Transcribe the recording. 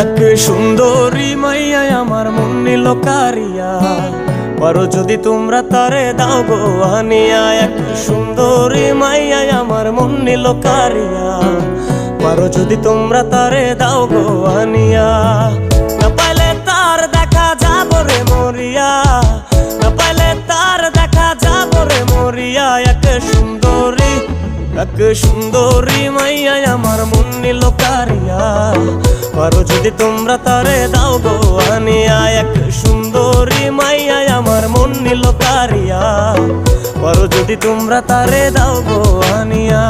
এক সুন্দরী মাইয়া আমার মন নিল কারিয়া, পারো যদি তোমরা তারে দাও গো আনিয়া। এক সুন্দরী মাইয়া আমার মন নিল কারিয়া, পারো যদি তোমরা তারে দাও গো আনিয়া। না পাইলে তার দেখা যাব রে মরিয়া, না পাইলে তার দেখা যাব রে মরিয়া। এক সুন্দরী মাইয়া আমার মন নিল কারিয়া, পারো যদি তোমরা তারে দাও গো আনিয়া। এক সুন্দরী মাইয়া আমার মন নিল কারিয়া, পারো যদি তোমরা তারে দাও গো আনিয়া।